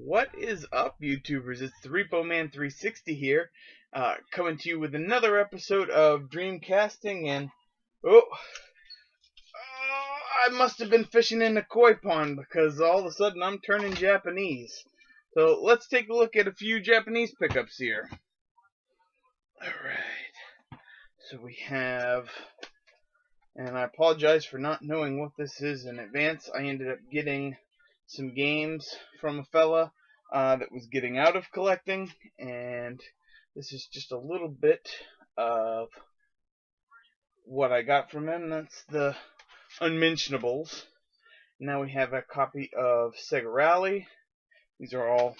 What is up, YouTubers? It's the Repo Man 360 here, coming to you with another episode of Dreamcasting. And I must have been fishing in a koi pond because all of a sudden I'm turning Japanese. So let's take a look at a few Japanese pickups here. Alright, so we have, and I apologize for not knowing what this is in advance. I ended up getting some games from a fella that was getting out of collecting, and this is just a little bit of what I got from him. That's the unmentionables. Now we have a copy of Sega Rally. These are all,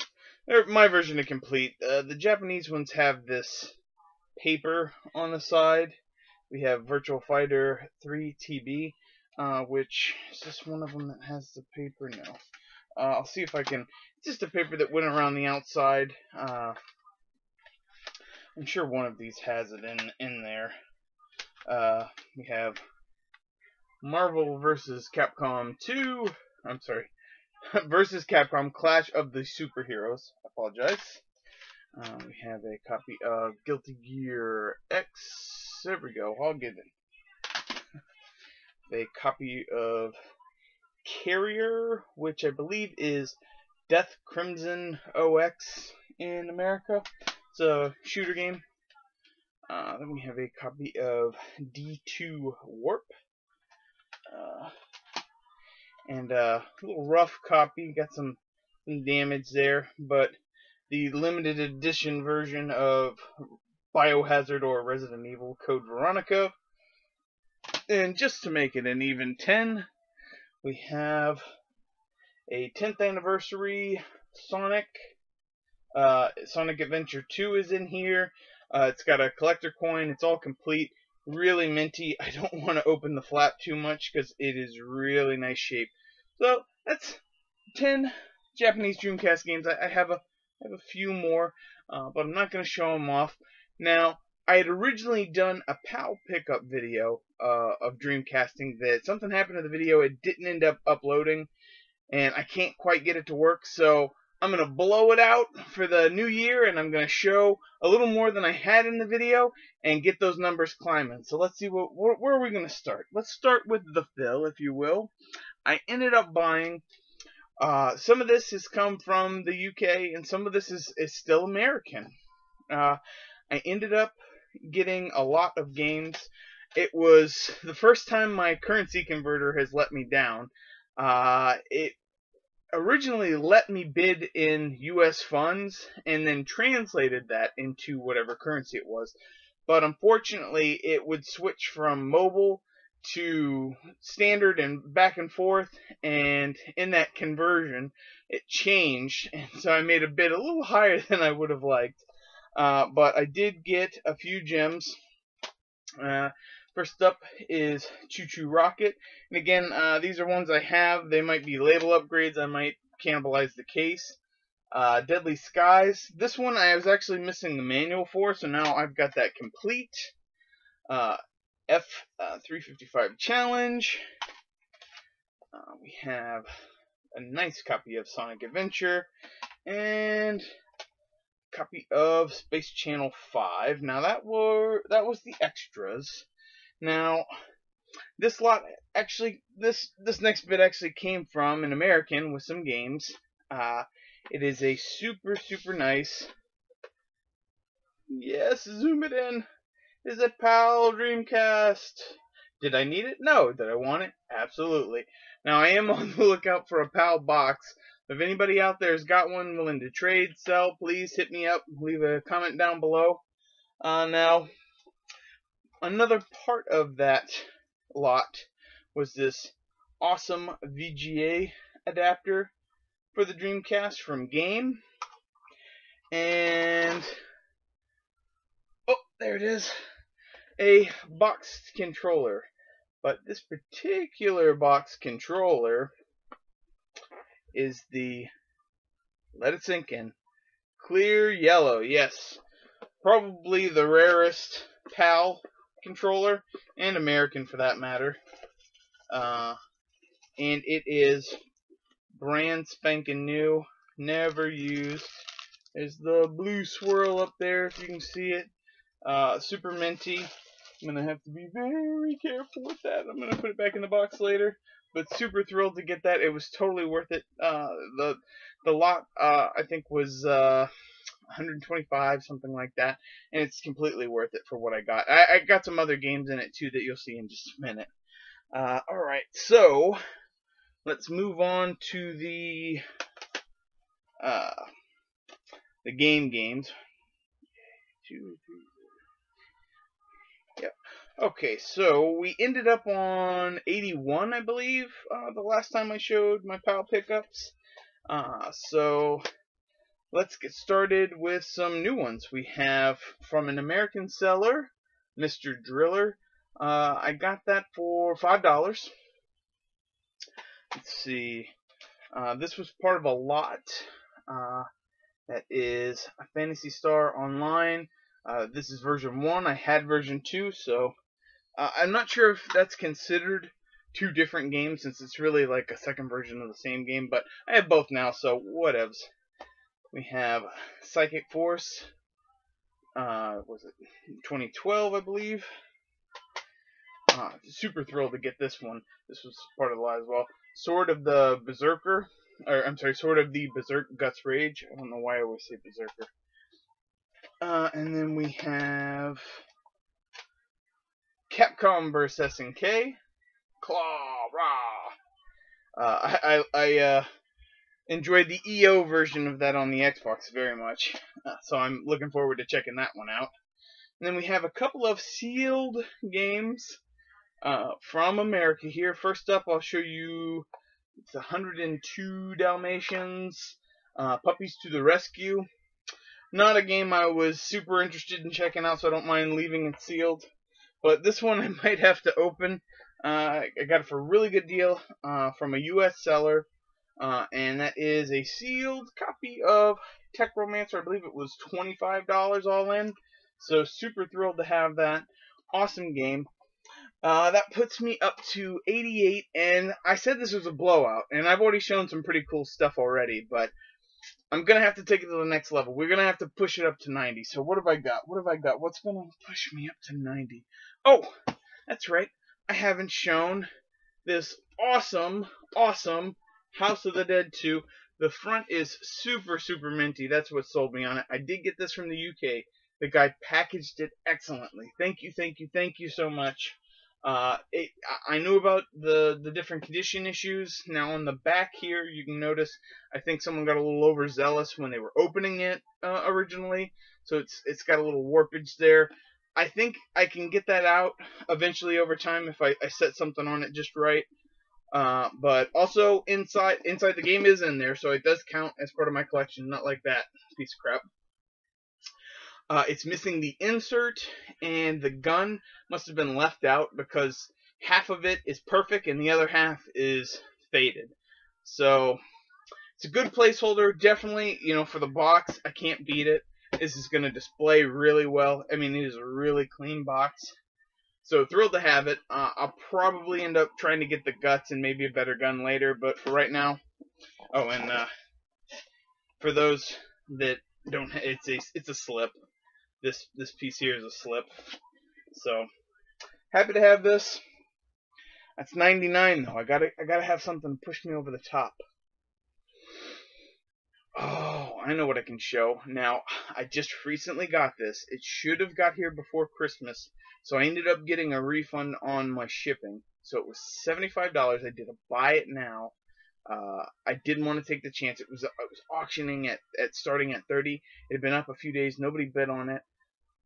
they're my version of complete. The Japanese ones have this paper on the side. We have Virtual Fighter 3 TB, which is this one of them that has the paper? No. I'll see if I can. It's just a paper that went around the outside. I'm sure one of these has it in there. We have Marvel vs. Capcom 2. I'm sorry, versus Capcom Clash of the Superheroes. I apologize. We have a copy of Guilty Gear X. There we go. I'll get it. A copy of Carrier, which I believe is Death Crimson OX in America. It's a shooter game. Then we have a copy of D2 Warp. And a little rough copy. Got some damage there, but the limited edition version of Biohazard or Resident Evil Code Veronica. And just to make it an even 10, we have a 10th anniversary Sonic. Sonic Adventure 2 is in here. It's got a collector coin. It's all complete. Really minty. I don't want to open the flap too much because it is really nice shape. So that's 10 Japanese Dreamcast games. I have a few more, but I'm not going to show them off. Now, I had originally done a PAL pickup video of Dreamcasting that something happened to the video. It didn't end up uploading, and I can't quite get it to work. So I'm going to blow it out for the new year, and I'm going to show a little more than I had in the video and get those numbers climbing. So let's see, where are we going to start? Let's start with the fill, if you will. I ended up buying, some of this has come from the UK, and some of this is still American. I ended up getting a lot of games. It was the first time my currency converter has let me down. It originally let me bid in US funds and then translated that into whatever currency it was. But unfortunately, it would switch from mobile to standard and back and forth, and in that conversion, it changed, and so I made a bid a little higher than I would have liked. But I did get a few gems. First up is Choo Choo Rocket. And again, these are ones I have. They might be label upgrades. I might cannibalize the case. Deadly Skies. This one I was actually missing the manual for, so now I've got that complete. F355 Challenge. We have a nice copy of Sonic Adventure. And copy of Space Channel 5. Now that was the extras. Now this lot actually, this next bit actually came from an American with some games. It is a super nice, yes, zoom it in, is a PAL Dreamcast. Did I need it? No. Did I want it? Absolutely. Now I am on the lookout for a PAL box. If anybody out there has got one willing to trade, sell, please hit me up. Leave a comment down below. Now, another part of that lot was this awesome VGA adapter for the Dreamcast from Game. And, oh, there it is. A box controller. But this particular box controller is the, let it sink in, clear yellow. Yes, probably the rarest PAL controller, and American for that matter. And it is brand spanking new. never used. There's the blue swirl up there, if you can see it. Super minty. I'm going to have to be very careful with that. I'm going to put it back in the box later. But super thrilled to get that. It was totally worth it. The lot, I think, was 125, something like that. And it's completely worth it for what I got. I got some other games in it, too, that you'll see in just a minute. Alright, so let's move on to the games. 2, 3, 4. Yep. Okay, so we ended up on 81, I believe, the last time I showed my PAL pickups. So let's get started with some new ones. We have from an American seller, Mr. Driller. I got that for $5. Let's see. This was part of a lot. That is a Phantasy Star Online. This is version 1. I had version 2, so I'm not sure if that's considered two different games, since it's really like a second version of the same game, but I have both now, so whatevs. We have Psychic Force. Was it 2012, I believe? Super thrilled to get this one. This was part of the lot as well. Sword of the Berserker. Or, I'm sorry, Sword of the Berserk Guts Rage. I don't know why I always say Berserker. And then we have Capcom vs. SNK. Claw, rah. I enjoyed the EO version of that on the Xbox very much. So I'm looking forward to checking that one out. And then we have a couple of sealed games from America here. First up, I'll show you. It's 102 Dalmatians, Puppies to the Rescue. Not a game I was super interested in checking out, so I don't mind leaving it sealed. But this one I might have to open. I got it for a really good deal from a US seller. And that is a sealed copy of Tech Romancer. I believe it was $25 all in. So super thrilled to have that. Awesome game. That puts me up to 88, and I said this was a blowout, and I've already shown some pretty cool stuff already, but I'm going to have to take it to the next level. We're going to have to push it up to 90. So what have I got? What have I got? What's going to push me up to 90? Oh, that's right. I haven't shown this awesome House of the Dead 2. The front is super minty. That's what sold me on it. I did get this from the UK. The guy packaged it excellently. Thank you so much. I knew about the different condition issues. Now on the back here, you can notice I think someone got a little overzealous when they were opening it originally, so it's got a little warpage there. I think I can get that out eventually over time if I set something on it just right. But also inside the game is in there, so it does count as part of my collection. Not like that piece of crap. It's missing the insert, and the gun must have been left out because half of it is perfect and the other half is faded. So it's a good placeholder, definitely. For the box, I can't beat it. This is going to display really well. I mean, it is a really clean box. So thrilled to have it. I'll probably end up trying to get the guts and maybe a better gun later, but for right now. Oh, and for those that don't, it's a slip. This piece here is a slip. So happy to have this. That's 99 though. I gotta have something push me over the top. Oh, I know what I can show. Now, I just recently got this. It should have got here before Christmas, so I ended up getting a refund on my shipping. So it was $75. I did a buy it now. I didn't want to take the chance. I was auctioning at starting at 30. It had been up a few days. Nobody bid on it.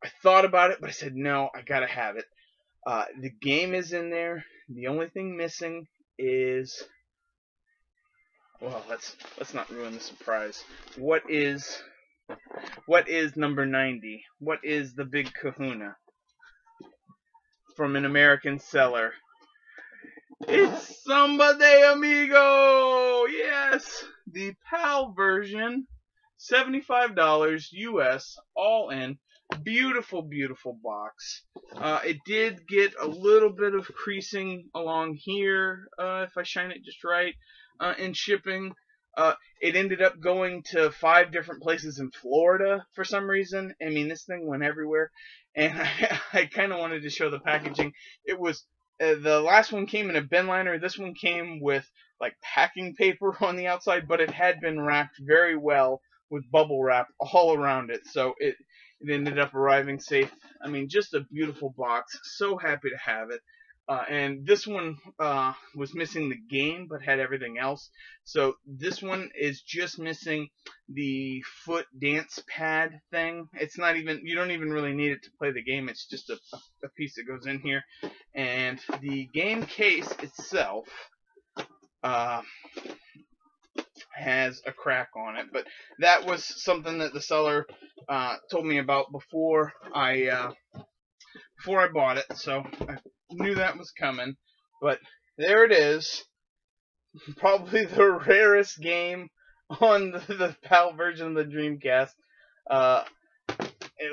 I thought about it, but I said, no, I gotta have it. The game is in there. The only thing missing is, well, let's not ruin the surprise. What is number 90? What is the big kahuna? From an American seller. It's Samba de Amigo! Yes! The PAL version, $75 US, all in. Beautiful box. It did get a little bit of creasing along here, if I shine it just right, in shipping. It ended up going to 5 different places in Florida for some reason. I mean, this thing went everywhere, and I kind of wanted to show the packaging. It was the last one came in a bin liner. This one came with like packing paper on the outside, but it had been wrapped very well with bubble wrap all around it, so it ended up arriving safe. I mean, just a beautiful box. So happy to have it. And this one was missing the game, but had everything else. So this one is just missing the foot dance pad thing. It's not even, you don't even really need it to play the game. It's just a piece that goes in here. And the game case itself has a crack on it. But that was something that the seller told me about before I bought it. So I knew that was coming, but there it is. Probably the rarest game on the PAL version of the Dreamcast. At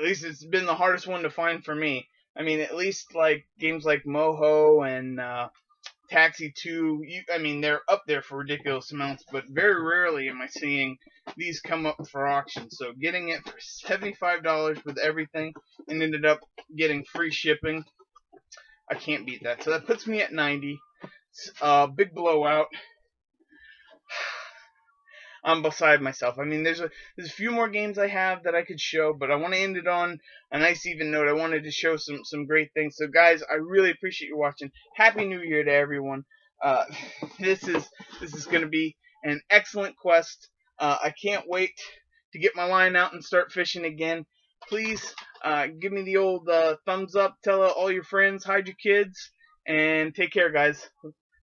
least it's been the hardest one to find for me. I mean, at least like games like Moho and Taxi 2, I mean, they're up there for ridiculous amounts, but very rarely am I seeing these come up for auction. So getting it for $75 with everything, and ended up getting free shipping, I can't beat that. So that puts me at 90. Big blowout. I'm beside myself. I mean, there's a few more games I have that I could show, but I want to end it on a nice even note. I wanted to show some great things. So guys, I really appreciate you watching. Happy New Year to everyone. This is going to be an excellent quest. I can't wait to get my line out and start fishing again. Please give me the old thumbs up. Tell all your friends, hide your kids, and take care, guys.